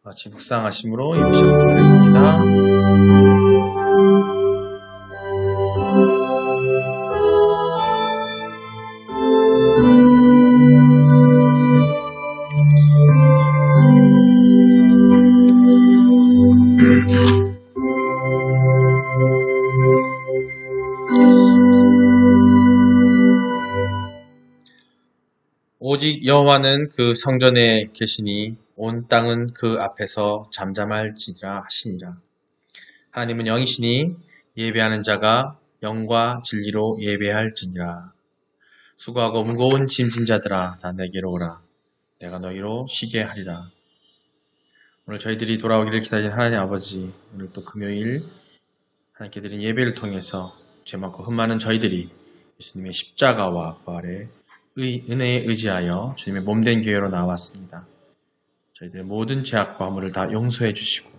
같이 묵상하심으로 예배 시작하도록 하겠습니다. 오직 여호와는 그 성전에 계시니 온 땅은 그 앞에서 잠잠할지니라 하시니라. 하나님은 영이시니 예배하는 자가 영과 진리로 예배할지니라. 수고하고 무거운 짐진 자들아 다 내게로 오라. 내가 너희로 쉬게 하리라. 오늘 저희들이 돌아오기를 기다리는 하나님 아버지, 오늘 또 금요일 하나님께 드린 예배를 통해서 죄 많고 흠 많은 저희들이 예수님의 십자가와 부활의 은혜에 의지하여 주님의 몸된 교회로 나왔습니다. 저희들의 모든 죄악과 허물을 다 용서해 주시고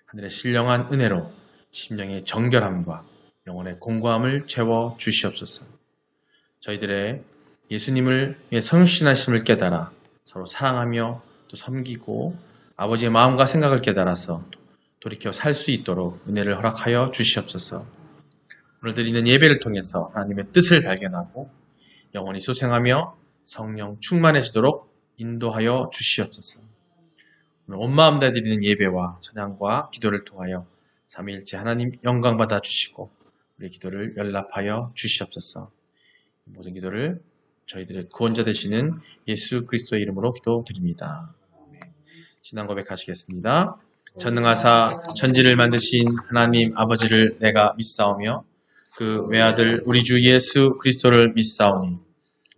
하늘의 신령한 은혜로 심령의 정결함과 영혼의 공고함을 채워 주시옵소서. 저희들의 예수님을 성신하심을 깨달아 서로 사랑하며 또 섬기고 아버지의 마음과 생각을 깨달아서 돌이켜 살 수 있도록 은혜를 허락하여 주시옵소서. 오늘 드리는 예배를 통해서 하나님의 뜻을 발견하고 영원히 소생하며 성령 충만해지도록 인도하여 주시옵소서. 오늘 온 마음 다 드리는 예배와 찬양과 기도를 통하여 삼위일체 하나님 영광 받아 주시고 우리의 기도를 연락하여 주시옵소서. 모든 기도를 저희들의 구원자 되시는 예수 그리스도의 이름으로 기도드립니다. 신앙 고백하시겠습니다. 전능하사 천지를 만드신 하나님 아버지를 내가 믿사오며 그 외아들 우리 주 예수 그리스도를 믿사오니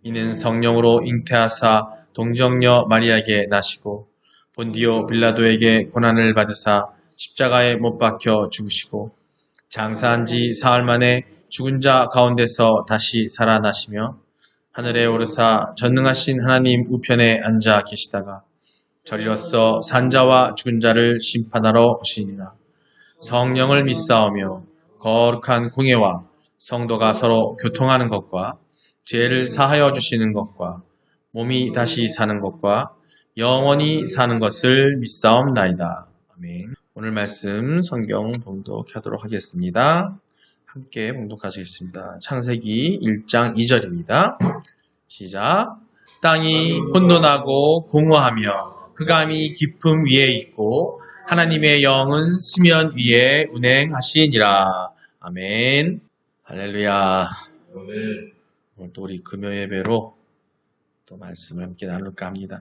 이는 성령으로 잉태하사 동정녀 마리아에게 나시고 본디오 빌라도에게 고난을 받으사 십자가에 못 박혀 죽으시고 장사한 지 사흘 만에 죽은 자 가운데서 다시 살아나시며 하늘에 오르사 전능하신 하나님 우편에 앉아 계시다가 저리로서 산자와 죽은 자를 심판하러 오시니라. 성령을 믿사오며 거룩한 공예와 성도가 서로 교통하는 것과 죄를 사하여 주시는 것과 몸이 다시 사는 것과 영원히 사는 것을 믿사옵나이다. 아멘. 오늘 말씀 성경 봉독하도록 하겠습니다. 함께 봉독하시겠습니다. 창세기 1장 2절입니다. 시작. 땅이 혼돈하고 공허하며 흑암이 깊음 위에 있고 하나님의 영은 수면 위에 운행하시니라. 아멘. 할렐루야. 오늘 또 우리 금요 예배로 또 말씀을 함께 나눌까 합니다.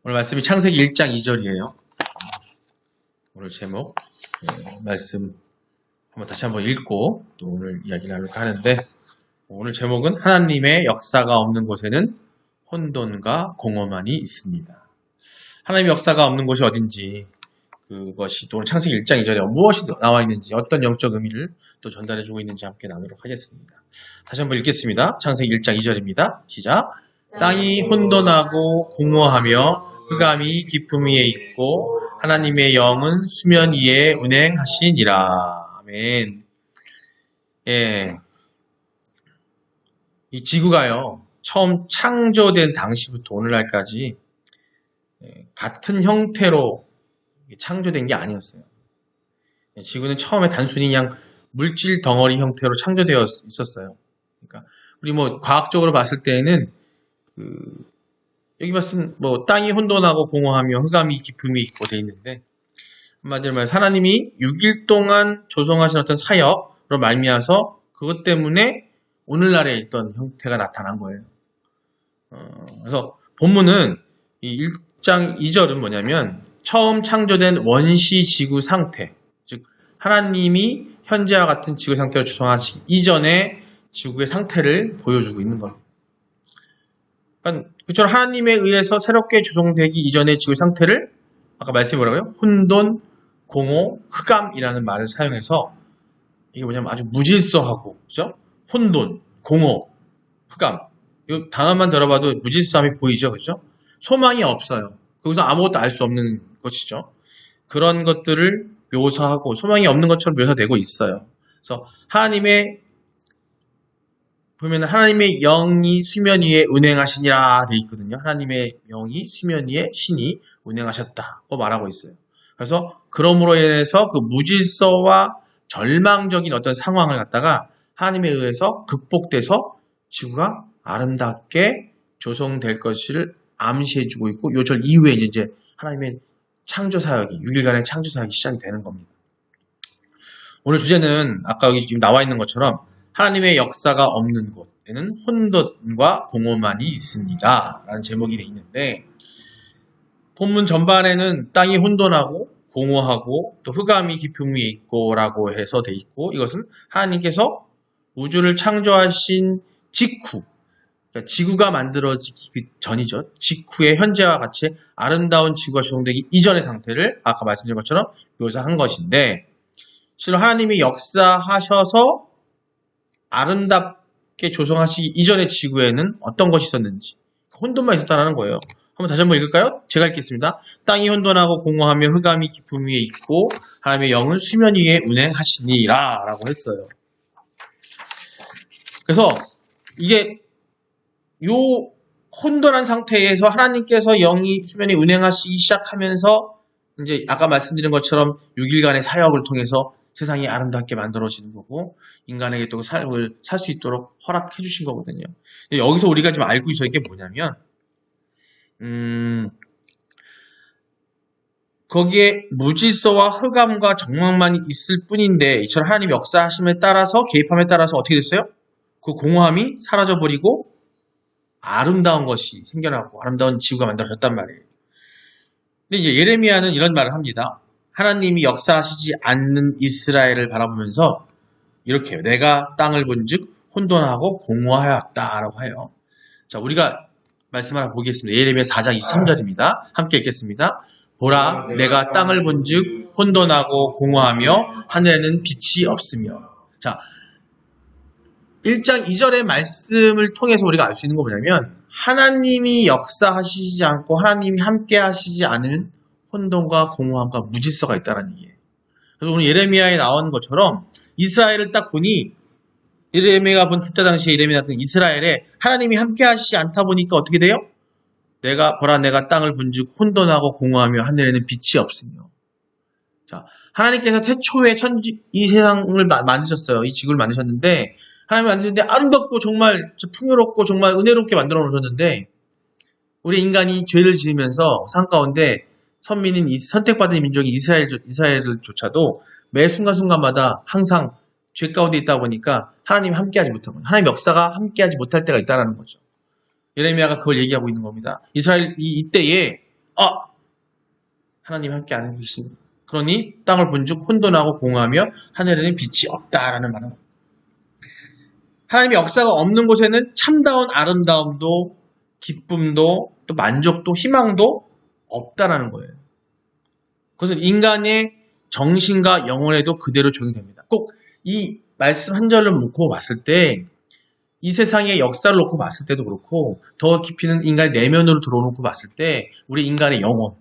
오늘 말씀이 창세기 1장 2절이에요. 오늘 제목 말씀 다시 한번 읽고 또 오늘 이야기를 나눌까 하는데 오늘 제목은 하나님의 역사가 없는 곳에는 혼돈과 공허만이 있습니다. 하나님의 역사가 없는 곳이 어딘지 그것이 또 오늘 창세기 1장 2절에 무엇이 나와 있는지 어떤 영적 의미를 또 전달해주고 있는지 함께 나누도록 하겠습니다. 다시 한번 읽겠습니다. 창세기 1장 2절입니다. 시작. 땅이 혼돈하고 공허하며 흑암이 깊음 위에 있고 하나님의 영은 수면 위에 운행하시니라. 아멘. 예. 이 지구가요, 처음 창조된 당시부터 오늘날까지 같은 형태로 창조된 게 아니었어요. 지구는 처음에 단순히 그냥 물질 덩어리 형태로 창조되어 있었어요. 그러니까 우리 과학적으로 봤을 때에는 여기 봤을 때 땅이 혼돈하고 공허하며 흑암이 깊음이 있고 돼 있는데 한마디로 말해서 하나님이 6일 동안 조성하신 어떤 사역으로 말미암아서 그것 때문에 오늘날에 있던 형태가 나타난 거예요. 그래서 본문은 이 1장 2절은 뭐냐면 처음 창조된 원시 지구 상태, 즉 하나님이 현재와 같은 지구 상태로 조성하시기 이전의 지구의 상태를 보여주고 있는 거예요. 그러니까 그처럼 하나님에 의해서 새롭게 조성되기 이전의 지구 상태를 아까 말씀이 뭐라고요? 혼돈, 공허, 흑암이라는 말을 사용해서 이게 뭐냐면 아주 무질서하고, 그죠? 혼돈, 공허, 흑암. 이 단어만 들어봐도 무질서함이 보이죠, 그죠? 소망이 없어요. 거기서 아무것도 알 수 없는 것이죠. 그런 것들을 묘사하고 소망이 없는 것처럼 묘사되고 있어요. 그래서 하나님의 보면 하나님의 영이 수면 위에 운행하시니라 돼 있거든요. 하나님의 영이 수면 위에 신이 운행하셨다고 말하고 있어요. 그래서 그러므로 인해서 그 무질서와 절망적인 어떤 상황을 갖다가 하나님에 의해서 극복돼서 지구가 아름답게 조성될 것을 암시해주고 있고, 요 절 이후에 이제 하나님의 창조 사역이, 6일간의 창조 사역이 시작이 되는 겁니다. 오늘 주제는 아까 여기 지금 나와 있는 것처럼 하나님의 역사가 없는 곳에는 혼돈과 공허만이 있습니다 라는 제목이 되어 있는데, 본문 전반에는 땅이 혼돈하고 공허하고 또 흑암이 깊음 위에 있고 라고 해서 되어 있고, 이것은 하나님께서 우주를 창조하신 직후, 그러니까 지구가 만들어지기 전이죠. 직후의 현재와 같이 아름다운 지구가 조성되기 이전의 상태를 아까 말씀드린 것처럼 묘사한 것인데, 실로 하나님이 역사하셔서 아름답게 조성하시기 이전의 지구에는 어떤 것이 있었는지, 혼돈만 있었다는 거예요. 다시 한번 읽을까요? 제가 읽겠습니다. 땅이 혼돈하고 공허하며 흑암이 깊음 위에 있고 하나님의 영은 수면 위에 운행하시니라 라고 했어요. 그래서 이게 요 혼돈한 상태에서 하나님께서 영이 수면 위에 운행하시기 시작하면서 이제 아까 말씀드린 것처럼 6일간의 사역을 통해서 세상이 아름답게 만들어지는 거고, 인간에게 또 삶을 살 수 있도록 허락해 주신 거거든요. 여기서 우리가 지금 알고 있어야 할 게 뭐냐면, 거기에 무질서와 흑암과 정막만이 있을 뿐인데, 이처럼 하나님의 역사하심에 따라서, 개입함에 따라서 어떻게 됐어요? 그 공허함이 사라져버리고 아름다운 것이 생겨나고 아름다운 지구가 만들어졌단 말이에요. 근데 이제 예레미야는 이런 말을 합니다. 하나님이 역사하시지 않는 이스라엘을 바라보면서 이렇게 해요. 내가 땅을 본즉 혼돈하고 공허하였다라고 해요. 자, 우리가 말씀 하나 보겠습니다. 예레미야 4장 23절입니다. 함께 읽겠습니다. 보라, 내가 땅을 본즉 혼돈하고 공허하며 하늘에는 빛이 없으며. 자, 1장 2절의 말씀을 통해서 우리가 알 수 있는 거 뭐냐면, 하나님이 역사하시지 않고 하나님이 함께 하시지 않으면 혼돈과 공허함과 무질서가 있다는 얘기예요. 그래서 오늘 예레미야에 나온 것처럼 이스라엘을 딱 보니, 예레미야가 본 그때 당시에 예레미야 같은 이스라엘에 하나님이 함께 하시지 않다 보니까 어떻게 돼요? 보라, 내가 땅을 본즉 혼돈하고 공허하며 하늘에는 빛이 없으며. 자, 하나님께서 태초에 이 세상을 만드셨어요. 이 지구를 만드셨는데, 하나님이 만드셨는데 아름답고 정말 풍요롭고 정말 은혜롭게 만들어 놓으셨는데, 우리 인간이 죄를 지으면서 삶 가운데 선민인 선택받은 민족이 이스라엘조차도 매 순간순간마다 항상 죄 가운데 있다 보니까 하나님이 함께하지 못한 거예요. 하나님 역사가 함께하지 못할 때가 있다는 거죠. 예레미야가 그걸 얘기하고 있는 겁니다. 이스라엘 이때에 하나님 함께 안 계십니다. 그러니 땅을 본즉 혼돈하고 공허하며 하늘에는 빛이 없다라는 말은, 하나님의 역사가 없는 곳에는 참다운 아름다움도 기쁨도 또 만족도 희망도 없다라는 거예요. 그것은 인간의 정신과 영혼에도 그대로 적용됩니다. 꼭 이 말씀 한 절을 놓고 봤을 때, 이 세상의 역사를 놓고 봤을 때도 그렇고, 더 깊이는 인간의 내면으로 들어놓고 봤을 때 우리 인간의 영혼,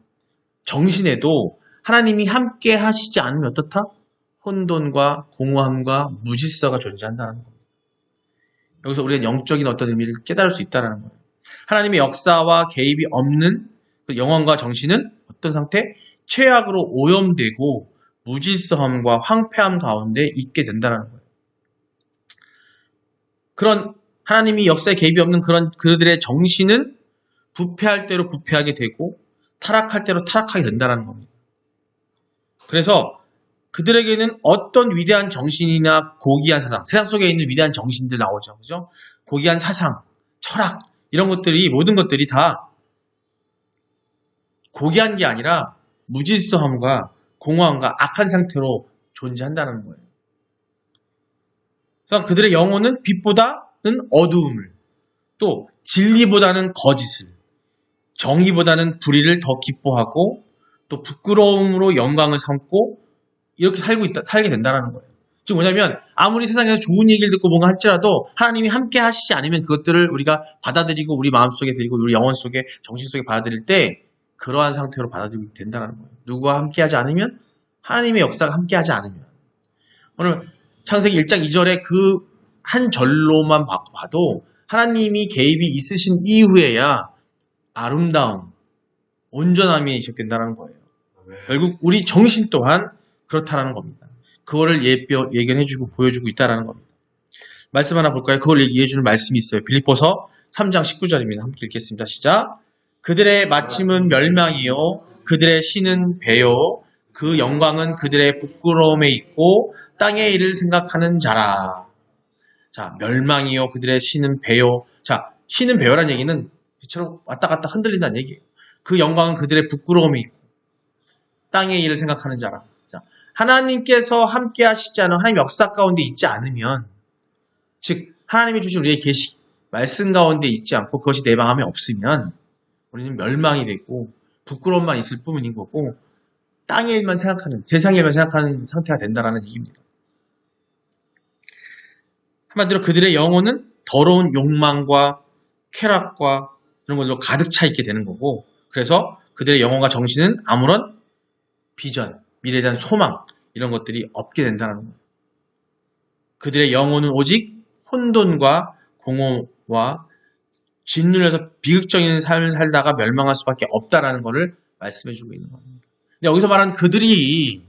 정신에도 하나님이 함께 하시지 않으면 어떻다? 혼돈과 공허함과 무질서가 존재한다는 겁니다. 여기서 우리는 영적인 어떤 의미를 깨달을 수 있다는 거예요. 하나님의 역사와 개입이 없는 그 영혼과 정신은 어떤 상태? 최악으로 오염되고 무질서함과 황폐함 가운데 있게 된다는 거예요. 그런 하나님이 역사에 개입이 없는 그런 그들의 정신은 부패할 대로 부패하게 되고 타락할 대로 타락하게 된다는 겁니다. 그래서 그들에게는 어떤 위대한 정신이나 고귀한 사상, 세상 속에 있는 위대한 정신들 나오죠. 그죠? 고귀한 사상, 철학, 이런 것들이, 모든 것들이 다 고귀한 게 아니라 무질서함과 공허함과 악한 상태로 존재한다는 거예요. 그러니까 그들의 영혼은 빛보다는 어두움을, 또 진리보다는 거짓을, 정의보다는 불의를 더 기뻐하고, 또 부끄러움으로 영광을 삼고, 이렇게 살게 된다는 거예요. 즉 뭐냐면, 아무리 세상에서 좋은 얘기를 듣고 뭔가 할지라도 하나님이 함께 하시지 않으면 그것들을 우리가 받아들이고 우리 마음속에 들이고 우리 영혼 속에, 정신 속에 받아들일 때 그러한 상태로 받아들이게 된다는 거예요. 누구와 함께 하지 않으면, 하나님의 역사가 함께 하지 않으면. 오늘 창세기 1장 2절에 그 한 절로만 봐도 하나님이 개입이 있으신 이후에야 아름다움, 온전함이 시작된다는 거예요. 결국 우리 정신 또한 그렇다는 겁니다. 그거를 예견해주고 보여주고 있다는 겁니다. 말씀 하나 볼까요? 그걸 얘기해주는 말씀이 있어요. 빌립보서 3장 19절입니다. 함께 읽겠습니다. 시작. 그들의 마침은 멸망이요 그들의 신은 배요 그 영광은 그들의 부끄러움에 있고 땅의 일을 생각하는 자라. 자, 멸망이요 그들의 신은 배요. 자, 신은 배요라는 얘기는 빛처럼 왔다 갔다 흔들린다는 얘기예요. 그 영광은 그들의 부끄러움이 있고 땅의 일을 생각하는 자라. 자, 하나님께서 함께 하시지 않은 하나님 역사 가운데 있지 않으면, 즉 하나님이 주신 우리의 계시 말씀 가운데 있지 않고 그것이 내 마음에 없으면 우리는 멸망이 되고 부끄러움만 있을 뿐인 거고 땅의 일만 생각하는, 세상의 일만 생각하는 상태가 된다는 얘기입니다. 한마디로 그들의 영혼은 더러운 욕망과 쾌락과 이런 것들로 가득 차 있게 되는 거고, 그래서 그들의 영혼과 정신은 아무런 비전, 미래에 대한 소망 이런 것들이 없게 된다는 거예요. 그들의 영혼은 오직 혼돈과 공허와 짓눌려서 비극적인 삶을 살다가 멸망할 수밖에 없다라는 것을 말씀해주고 있는 겁니다. 근데 여기서 말하는 그들이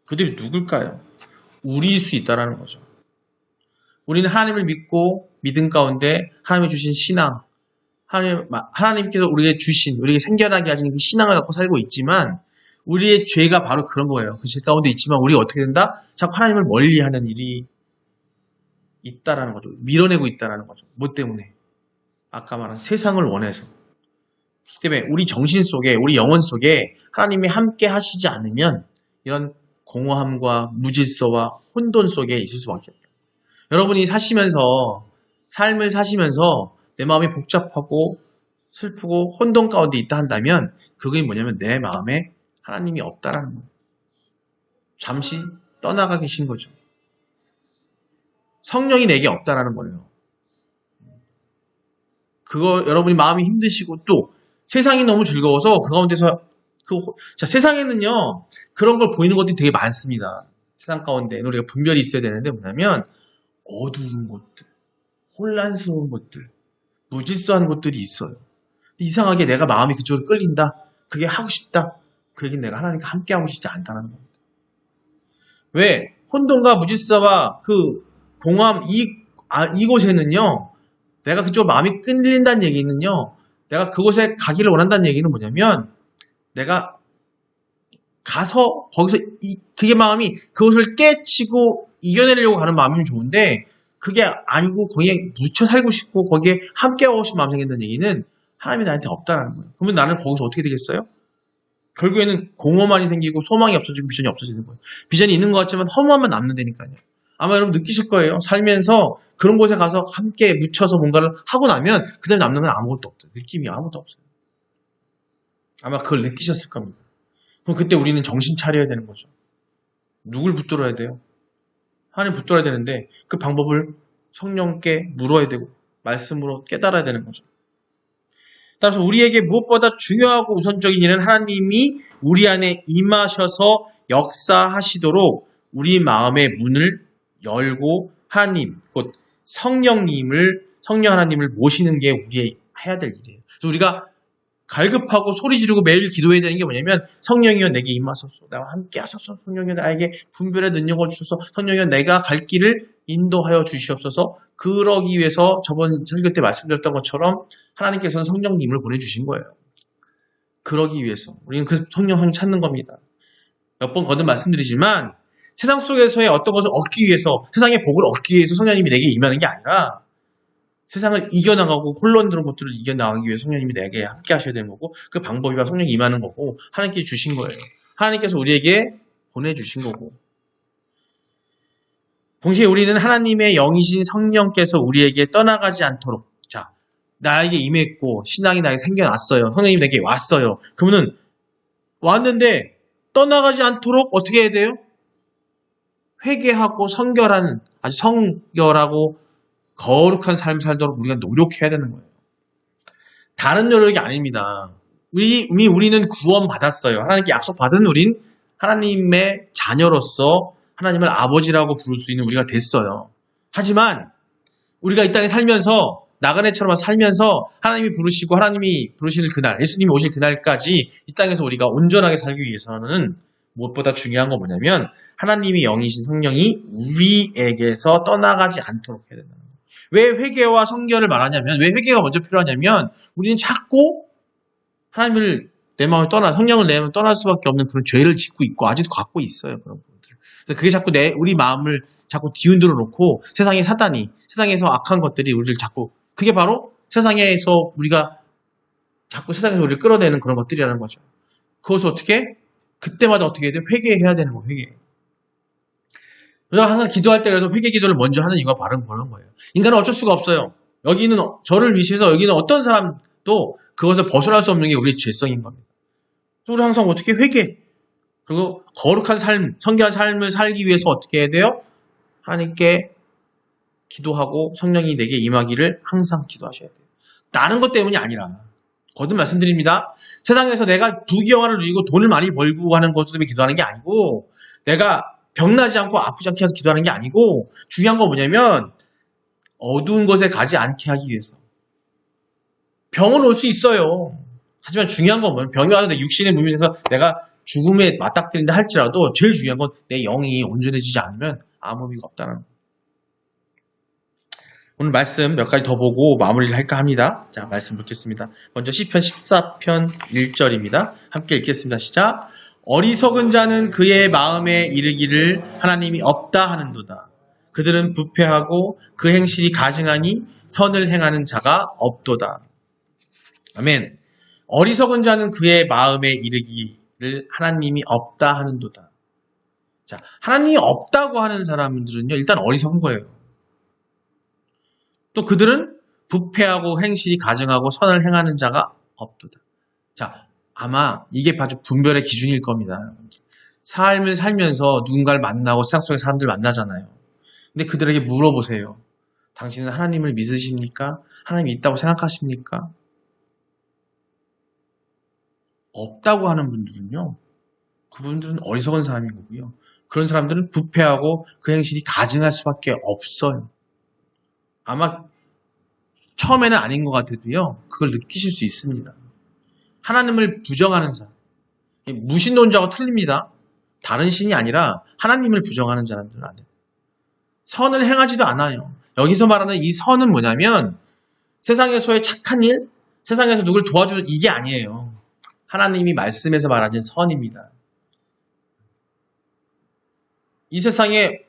누굴까요? 우리일 수 있다라는 거죠. 우리는 하나님을 믿고 믿음 가운데 하나님이 주신 신앙, 하나님께서 우리에게 주신, 우리에게 생겨나게 하신 그 신앙을 갖고 살고 있지만 우리의 죄가 바로 그런 거예요. 그 죄 가운데 있지만 우리가 어떻게 된다? 자꾸 하나님을 멀리하는 일이 있다라는 거죠. 밀어내고 있다라는 거죠. 뭐 때문에? 아까 말한 세상을 원해서. 그렇기 때문에 우리 정신 속에, 우리 영혼 속에 하나님이 함께 하시지 않으면 이런 공허함과 무질서와 혼돈 속에 있을 수밖에 없다. 여러분이 삶을 사시면서 내 마음이 복잡하고 슬프고 혼돈 가운데 있다 한다면 그게 뭐냐면 내 마음에 하나님이 없다라는 거예요. 잠시 떠나가 계신 거죠. 성령이 내게 없다라는 거예요. 그거 여러분이 마음이 힘드시고 또 세상이 너무 즐거워서 그 가운데서 자, 세상에는요 그런 걸 보이는 것들이 되게 많습니다. 세상 가운데 우리가 분별이 있어야 되는데 뭐냐면 어두운 것들, 혼란스러운 것들, 무질서한 것들이 있어요. 이상하게 내가 마음이 그쪽으로 끌린다. 그게 하고 싶다. 그 얘기는 내가 하나님과 함께 하고 싶지 않다는 겁니다. 왜? 혼돈과 무질서와 그 공허함 이곳에는요. 내가 그쪽 마음이 끌린다는 얘기는요. 내가 그곳에 가기를 원한다는 얘기는 뭐냐면 내가 가서 거기서 그게 마음이 그것을 깨치고 이겨내려고 가는 마음이면 좋은데 그게 아니고 거기에 묻혀 살고 싶고 거기에 함께하고 싶은 마음이 생긴다는 얘기는 하나님이 나한테 없다라는 거예요. 그러면 나는 거기서 어떻게 되겠어요? 결국에는 공허만이 생기고 소망이 없어지고 비전이 없어지는 거예요. 비전이 있는 것 같지만 허무함만 남는다니까요. 아마 여러분 느끼실 거예요. 살면서 그런 곳에 가서 함께 묻혀서 뭔가를 하고 나면 그다음에 남는 건 아무것도 없어요. 느낌이 아무것도 없어요. 아마 그걸 느끼셨을 겁니다. 그럼 그때 우리는 정신 차려야 되는 거죠. 누굴 붙들어야 돼요? 하나님 붙들어야 되는데 그 방법을 성령께 물어야 되고 말씀으로 깨달아야 되는 거죠. 따라서 우리에게 무엇보다 중요하고 우선적인 일은 하나님이 우리 안에 임하셔서 역사하시도록 우리 마음의 문을 열고 하나님, 곧 성령 하나님을 모시는 게 우리의 해야 될 일이에요. 그래서 우리가 갈급하고 소리 지르고 매일 기도해야 되는 게 뭐냐면 성령이여 내게 임하소서, 나와 함께 하소서, 성령이여 나에게 분별의 능력을 주소서, 성령이여 내가 갈 길을 인도하여 주시옵소서. 그러기 위해서 저번 설교 때 말씀드렸던 것처럼 하나님께서는 성령님을 보내주신 거예요. 그러기 위해서 우리는 그래서 성령 찾는 겁니다. 몇 번 거듭 말씀드리지만 세상 속에서의 어떤 것을 얻기 위해서, 세상의 복을 얻기 위해서 성령님이 내게 임하는 게 아니라 세상을 이겨나가고 혼란스러운 것들을 이겨나가기 위해서 성령님이 내게 함께 하셔야 되는 거고 그 방법이 바로 성령이 임하는 거고 하나님께 주신 거예요. 하나님께서 우리에게 보내주신 거고 동시에 우리는 하나님의 영이신 성령께서 우리에게 떠나가지 않도록 자 나에게 임했고 신앙이 나에게 생겨났어요. 성령님이 내게 왔어요. 그러면은 왔는데 떠나가지 않도록 어떻게 해야 돼요? 회개하고 성결한 아주 성결하고 거룩한 삶을 살도록 우리가 노력해야 되는 거예요. 다른 노력이 아닙니다. 우리는 구원받았어요. 하나님께 약속받은 우린 하나님의 자녀로서 하나님을 아버지라고 부를 수 있는 우리가 됐어요. 하지만 우리가 이 땅에 살면서 나그네처럼 살면서 하나님이 부르시고 하나님이 부르시는 그날, 예수님이 오실 그날까지 이 땅에서 우리가 온전하게 살기 위해서는 무엇보다 중요한 건 뭐냐면 하나님이 영이신 성령이 우리에게서 떠나가지 않도록 해야 된다는 거예요. 왜 회개와 성결을 말하냐면, 왜 회개가 먼저 필요하냐면 우리는 자꾸 하나님을 내 마음을 성령을 내 마음을 떠날 수밖에 없는 그런 죄를 짓고 있고 아직도 갖고 있어요. 그런 부분들. 그래서 그게 자꾸 우리 마음을 자꾸 뒤흔들어 놓고 세상의 사단이, 세상에서 악한 것들이 우리를 자꾸, 그게 바로 세상에서 우리가 자꾸 세상에서 우리를 끌어내는 그런 것들이라는 거죠. 그것을 어떻게? 그때마다 어떻게 해야 돼? 회개해야 되는 거예요. 회개. 그래서 항상 기도할 때 그래서 회개 기도를 먼저 하는 이유가 바로 그런 거예요. 인간은 어쩔 수가 없어요. 여기는 저를 위시해서 여기는 어떤 사람도 그것을 벗어날 수 없는 게 우리의 죄성인 겁니다. 우리 항상 어떻게 회개, 그리고 거룩한 삶, 성결한 삶을 살기 위해서 어떻게 해야 돼요? 하나님께 기도하고 성령이 내게 임하기를 항상 기도하셔야 돼요. 다른 것 때문이 아니라, 거듭 말씀드립니다. 세상에서 내가 부귀영화를 누리고 돈을 많이 벌고 하는 것 때문에 기도하는 게 아니고, 내가 병나지 않고 아프지 않게 해서 기도하는 게 아니고, 중요한 건 뭐냐면 어두운 곳에 가지 않게 하기 위해서. 병은 올 수 있어요. 하지만 중요한 건 뭐냐면 병이 와서 내 육신의 무민에서 내가 죽음에 맞닥뜨린다 할지라도 제일 중요한 건 내 영이 온전해지지 않으면 아무 의미가 없다는 거예요. 오늘 말씀 몇 가지 더 보고 마무리를 할까 합니다. 자, 말씀 읽겠습니다. 먼저 시편 14편 1절입니다. 함께 읽겠습니다. 시작. 어리석은 자는 그의 마음에 이르기를 하나님이 없다 하는도다. 그들은 부패하고 그 행실이 가증하니 선을 행하는 자가 없도다. 아멘. 어리석은 자는 그의 마음에 이르기를 하나님이 없다 하는도다. 자, 하나님이 없다고 하는 사람들은요, 일단 어리석은 거예요. 또 그들은 부패하고 행실이 가증하고 선을 행하는 자가 없도다. 자, 아마 이게 아주 분별의 기준일 겁니다. 삶을 살면서 누군가를 만나고 세상 속의 사람들 만나잖아요. 근데 그들에게 물어보세요. 당신은 하나님을 믿으십니까? 하나님이 있다고 생각하십니까? 없다고 하는 분들은요, 그분들은 어리석은 사람인 거고요. 그런 사람들은 부패하고 그 행실이 가증할 수밖에 없어요. 아마 처음에는 아닌 것 같아도요, 그걸 느끼실 수 있습니다. 하나님을 부정하는 사람, 무신론자하고 틀립니다. 다른 신이 아니라 하나님을 부정하는 사람들은 안 돼요. 선을 행하지도 않아요. 여기서 말하는 이 선은 뭐냐면 세상에서의 착한 일, 세상에서 누굴 도와주는 이게 아니에요. 하나님이 말씀에서 말하는 선입니다. 이 세상에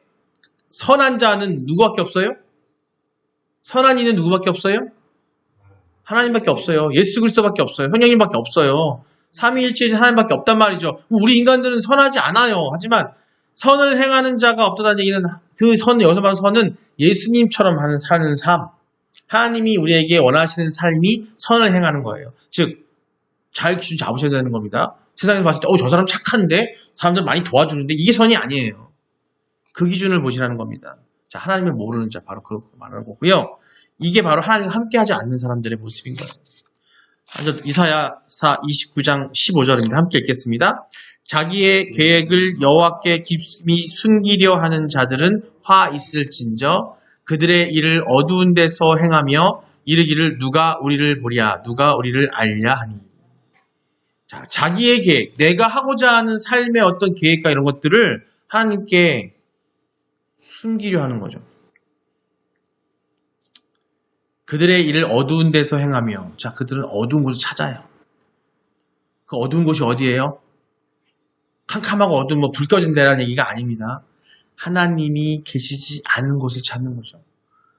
선한 자는 누구밖에 없어요? 선한 이는 누구밖에 없어요? 하나님밖에 없어요. 예수 그리스도밖에 없어요. 성령님밖에 없어요. 삼위일체이신 하나님밖에 없단 말이죠. 우리 인간들은 선하지 않아요. 하지만 선을 행하는 자가 없다는 얘기는 그 선, 여기서 말하는 선은 예수님처럼 사는 삶. 하나님이 우리에게 원하시는 삶이 선을 행하는 거예요. 즉, 잘 기준 잡으셔야 되는 겁니다. 세상에서 봤을 때, 저 사람 착한데? 사람들 많이 도와주는데? 이게 선이 아니에요. 그 기준을 보시라는 겁니다. 자, 하나님을 모르는 자, 바로 그렇게 말하는 거고요. 이게 바로 하나님과 함께 하지 않는 사람들의 모습인 거예요. 이사야서 29장 15절입니다. 함께 읽겠습니다. 자기의 계획을 여호와께 깊이 숨기려 하는 자들은 화 있을진저 그들의 일을 어두운 데서 행하며 이르기를 누가 우리를 보랴 누가 우리를 알랴 하니. 자, 자기의 계획, 내가 하고자 하는 삶의 어떤 계획과 이런 것들을 하나님께 숨기려 하는 거죠. 그들의 일을 어두운 데서 행하며, 자, 그들은 어두운 곳을 찾아요. 그 어두운 곳이 어디예요? 캄캄하고 어두운 불 꺼진 데라는 얘기가 아닙니다. 하나님이 계시지 않는 곳을 찾는 거죠.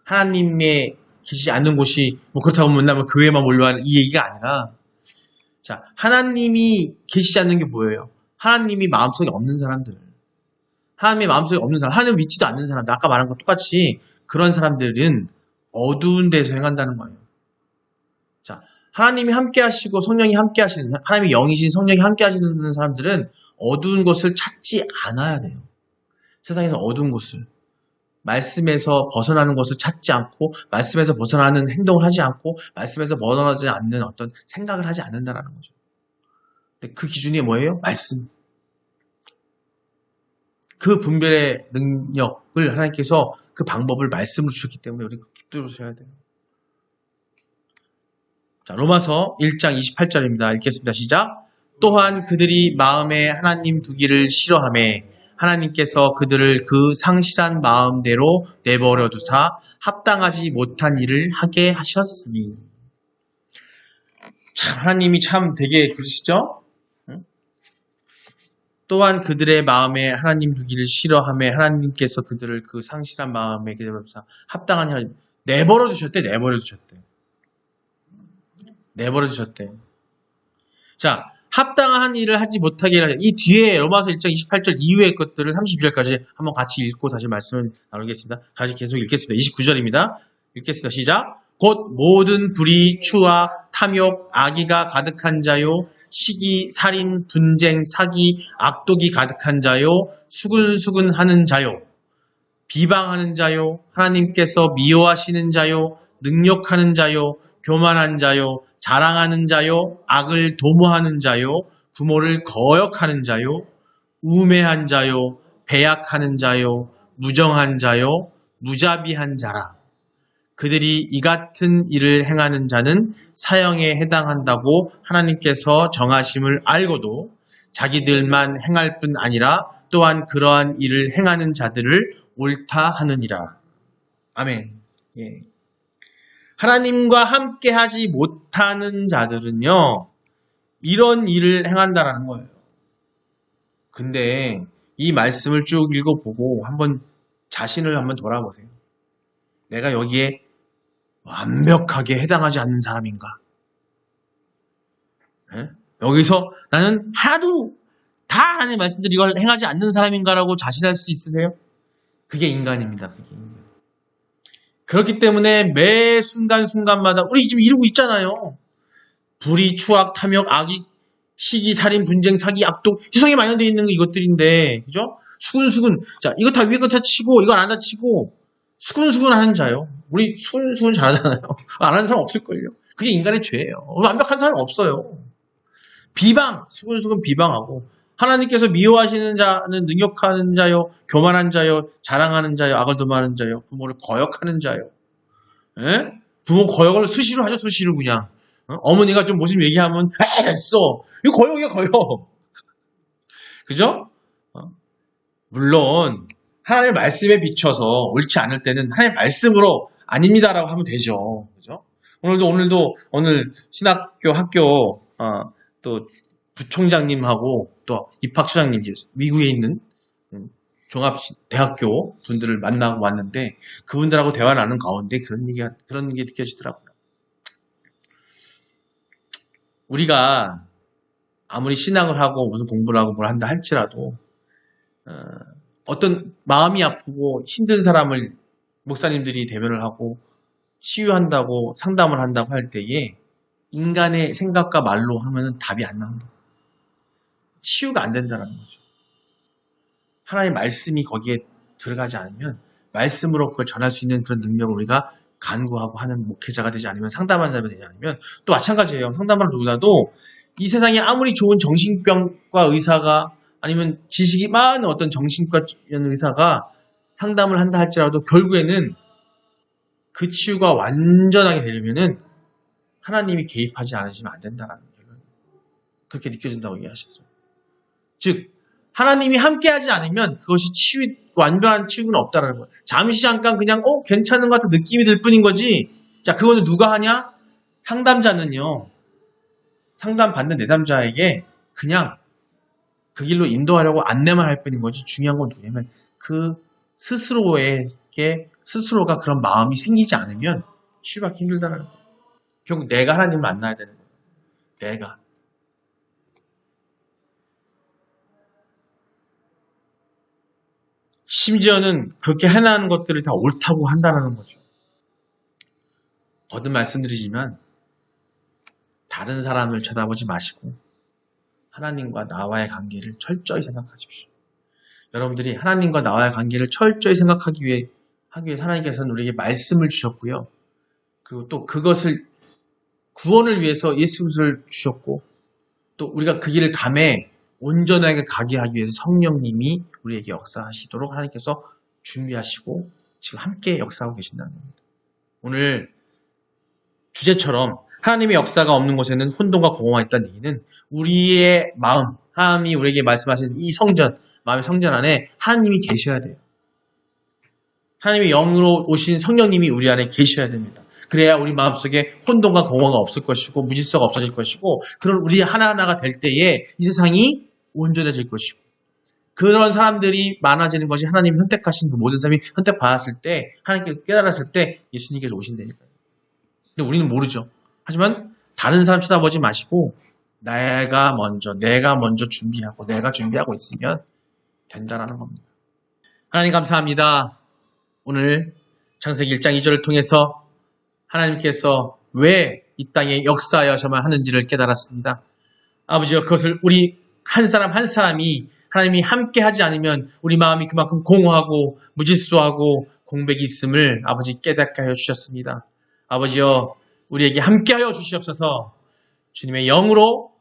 하나님의 계시지 않는 곳이 그렇다고 맨날 교회만 몰려하는 이 얘기가 아니라, 자, 하나님이 계시지 않는 게 뭐예요? 하나님이 마음속에 없는 사람들, 하나님의 마음속에 없는 사람, 하나님 믿지도 않는 사람들, 아까 말한 것 똑같이 그런 사람들은 어두운 데서 행한다는 거예요. 자, 하나님이 함께 하시고 성령이 함께 하시는, 하나님의 영이신 성령이 함께 하시는 사람들은 어두운 곳을 찾지 않아야 돼요. 세상에서 어두운 곳을, 말씀에서 벗어나는 것을 찾지 않고, 말씀에서 벗어나는 행동을 하지 않고, 말씀에서 벗어나지 않는 어떤 생각을 하지 않는다는 거죠. 근데 그 기준이 뭐예요? 말씀. 그 분별의 능력을 하나님께서 그 방법을 말씀으로 주셨기 때문에 우리가 붙들으셔야 돼요. 자, 로마서 1장 28절입니다. 읽겠습니다. 시작. 또한 그들이 마음에 하나님 두기를 싫어하매 하나님께서 그들을 그 상실한 마음대로 내버려 두사 합당하지 못한 일을 하게 하셨으니. 참 하나님이 참 되게 그러시죠? 또한 그들의 마음에 하나님 두기를 싫어하며 하나님께서 그들을 그 상실한 마음에 내버려 두사 합당한 일을 내버려 두셨대. 내버려 두셨대. 자, 합당한 일을 하지 못하게 하라. 이 뒤에 로마서 1장 28절 이후의 것들을 32절까지 한번 같이 읽고 다시 말씀을 나누겠습니다. 다시 계속 읽겠습니다. 29절입니다. 읽겠습니다. 시작. 곧 모든 불의, 추악, 탐욕, 악의가 가득한 자요, 시기, 살인, 분쟁, 사기, 악독이 가득한 자요, 수근수근하는 자요, 비방하는 자요, 하나님께서 미워하시는 자요, 능욕하는 자요, 교만한 자요, 자랑하는 자요, 악을 도모하는 자요, 부모를 거역하는 자요, 우매한 자요, 배약하는 자요, 무정한 자요, 무자비한 자라. 그들이 이 같은 일을 행하는 자는 사형에 해당한다고 하나님께서 정하심을 알고도 자기들만 행할 뿐 아니라 또한 그러한 일을 행하는 자들을 옳다 하느니라. 아멘. 예. 하나님과 함께 하지 못하는 자들은요, 이런 일을 행한다라는 거예요. 근데 이 말씀을 쭉 읽어보고 한번 자신을 한번 돌아보세요. 내가 여기에 완벽하게 해당하지 않는 사람인가? 네? 여기서 나는 하나도 다 하나님의 말씀들 이걸 행하지 않는 사람인가라고 자신할 수 있으세요? 그게 인간입니다. 그게 인간. 그렇기 때문에 매 순간순간마다 우리 지금 이루고 있잖아요. 불의, 추악, 탐욕, 악의, 시기, 살인, 분쟁, 사기, 악독, 희성에 만연되어 있는 이것들인데, 그죠? 수근수근. 자, 이거 다 위에 거 다 치고, 이거 안 다 치고, 수근수근 하는 자요. 우리 수근수근 잘하잖아요. 안 하는 사람 없을걸요. 그게 인간의 죄예요. 완벽한 사람 없어요. 비방, 수근수근 비방하고, 하나님께서 미워하시는 자는 능욕하는 자요, 교만한 자요, 자랑하는 자요, 악을 도모하는 자요, 부모를 거역하는 자요. 에? 부모 거역을 수시로 하죠, 수시로 그냥. 어머니가 좀 무슨 얘기하면, 됐어. 이거 거역이야, 거역. 그죠? 물론, 하나님의 말씀에 비춰서 옳지 않을 때는 하나님의 말씀으로 아닙니다라고 하면 되죠. 그죠? 오늘 신학교 학교, 또 부총장님하고 또 입학처장님, 미국에 있는 종합대학교 분들을 만나고 왔는데 그분들하고 대화 나눈 가운데 그런 게 느껴지더라고요. 우리가 아무리 신앙을 하고 무슨 공부를 하고 뭘 한다 할지라도 어떤 마음이 아프고 힘든 사람을 목사님들이 대면을 하고 치유한다고 상담을 한다고 할 때에 인간의 생각과 말로 하면 답이 안 나온다. 치유가 안 된다는 거죠. 하나님의 말씀이 거기에 들어가지 않으면 말씀으로 그걸 전할 수 있는 그런 능력을 우리가 간구하고 하는 목회자가 되지 않으면 상담하는 사람이 되지 않으면 또 마찬가지예요. 상담하는 누구라도 이 세상에 아무리 좋은 정신병과 의사가 아니면 지식이 많은 어떤 정신과 의사가 상담을 한다 할지라도 결국에는 그 치유가 완전하게 되려면은 하나님이 개입하지 않으시면 안 된다라는 거예요. 그렇게 느껴진다고 얘기하시더라고요. 즉 하나님이 함께하지 않으면 그것이 완전한 치유는 없다라는 거예요. 잠시 잠깐 그냥 괜찮은 것 같은 느낌이 들 뿐인 거지. 자, 그거는 누가 하냐? 상담자는요. 상담받는 내담자에게 그냥 그 길로 인도하려고 안내만 할 뿐인 거지. 중요한 건 누구냐면 그 스스로가 그런 마음이 생기지 않으면 치유받기 힘들다는 거예요. 결국 내가 하나님을 만나야 되는 거예요. 내가. 심지어는 그렇게 해나가는 것들을 다 옳다고 한다는 거죠. 거듭 말씀드리지만 다른 사람을 쳐다보지 마시고 하나님과 나와의 관계를 철저히 생각하십시오. 여러분들이 하나님과 나와의 관계를 철저히 생각하기 위해 하나님께서는 우리에게 말씀을 주셨고요. 그리고 또 그것을 구원을 위해서 예수 그리스도를 주셨고 또 우리가 그 길을 감해 온전하게 가게 하기 위해서 성령님이 우리에게 역사하시도록 하나님께서 준비하시고 지금 함께 역사하고 계신다는 겁니다. 오늘 주제처럼 하나님의 역사가 없는 곳에는 혼돈과 공허가 있다는 얘기는 우리의 마음, 하나님이 우리에게 말씀하신 이 성전, 마음의 성전 안에 하나님이 계셔야 돼요. 하나님의 영으로 오신 성령님이 우리 안에 계셔야 됩니다. 그래야 우리 마음속에 혼돈과 공허가 없을 것이고 무질서가 없어질 것이고 그런 우리 하나하나가 될 때에 이 세상이 온전해질 것이고 그런 사람들이 많아지는 것이 하나님이 선택하신 그 모든 사람이 선택받았을 때 하나님께서 깨달았을 때 예수님께서 오신다니까요. 근데 우리는 모르죠. 하지만 다른 사람 쳐다보지 마시고 내가 먼저 준비하고 내가 준비하고 있으면 된다라는 겁니다. 하나님 감사합니다. 오늘 창세기 1장 2절을 통해서 하나님께서 왜 이 땅에 역사하셔야만 하는지를 깨달았습니다. 아버지여 그것을 우리 한 사람 한 사람이 하나님이 함께 하지 않으면 우리 마음이 그만큼 공허하고 무질서하고 공백이 있음을 아버지 깨닫게 하여 주셨습니다. 아버지여 우리에게 함께하여 주시옵소서. 주님의 영으로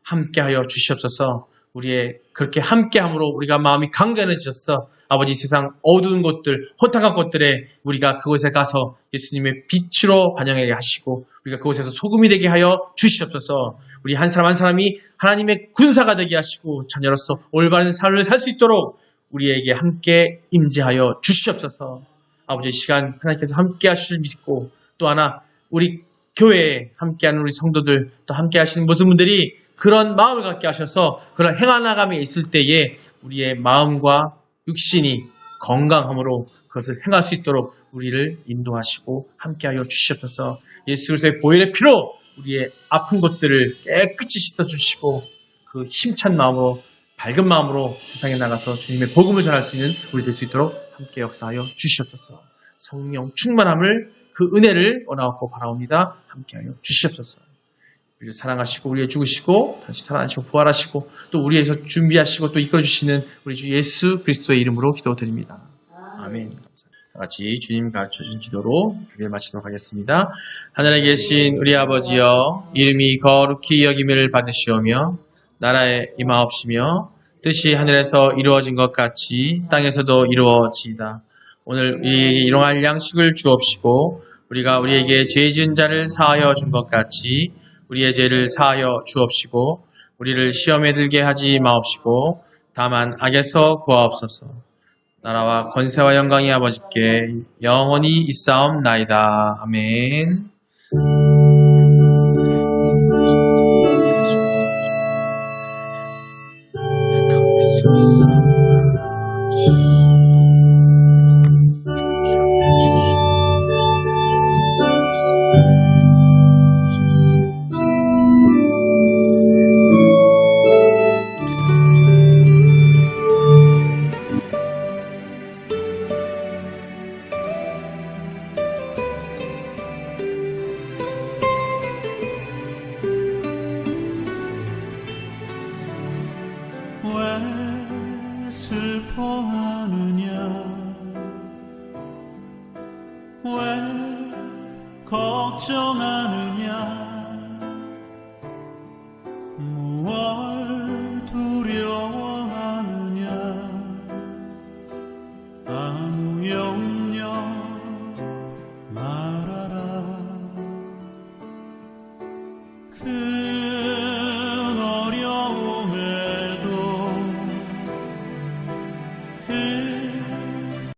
함께하여 주시옵소서. 우리의 그렇게 함께함으로 우리가 마음이 강건해지셔서 아버지 세상 어두운 곳들, 허탕한 곳들에 우리가 그곳에 가서 예수님의 빛으로 반영하게 하시고 우리가 그곳에서 소금이 되게 하여 주시옵소서. 우리 한 사람 한 사람이 하나님의 군사가 되게 하시고 자녀로서 올바른 삶을 살 수 있도록 우리에게 함께 임재하여 주시옵소서. 아버지 시간 하나님께서 함께 하실 믿고 또 하나 우리 교회에 함께하는 우리 성도들 또 함께 하시는 모든 분들이 그런 마음을 갖게 하셔서 그런 행하나감에 있을 때에 우리의 마음과 육신이 건강함으로 그것을 행할 수 있도록 우리를 인도하시고 함께하여 주시옵소서. 예수 그리스도의 보혈의 피로 우리의 아픈 곳들을 깨끗이 씻어주시고 그 힘찬 마음으로 밝은 마음으로 세상에 나가서 주님의 복음을 전할 수 있는 우리 될 수 있도록 함께 역사하여 주시옵소서. 성령 충만함을 그 은혜를 원하고 바라옵니다. 함께하여 주시옵소서. 우리를 사랑하시고 우리의 죽으시고 다시 살아나시고 부활하시고 또 우리에서 준비하시고 또 이끌어주시는 우리 주 예수 그리스도의 이름으로 기도드립니다. 아멘. 다 같이 주님 가르쳐준 기도로 예배를 마치도록 하겠습니다. 하늘에 계신 우리 아버지여 이름이 거룩히 여김을 받으시오며 나라에 임하옵시며 뜻이 하늘에서 이루어진 것 같이 땅에서도 이루어지이다. 오늘 우리에게 일용할 양식을 주옵시고 우리가 우리에게 죄 지은 자를 사하여 준 것 같이 우리의 죄를 사하여 주옵시고 우리를 시험에 들게 하지 마옵시고 다만 악에서 구하옵소서. 나라와 권세와 영광이 아버지께 영원히 있사옵나이다. 아멘. 왜 슬퍼하느냐 왜 걱정하느냐 무얼 두려워하느냐 아무 염려 말아라 큰 어려움에도 그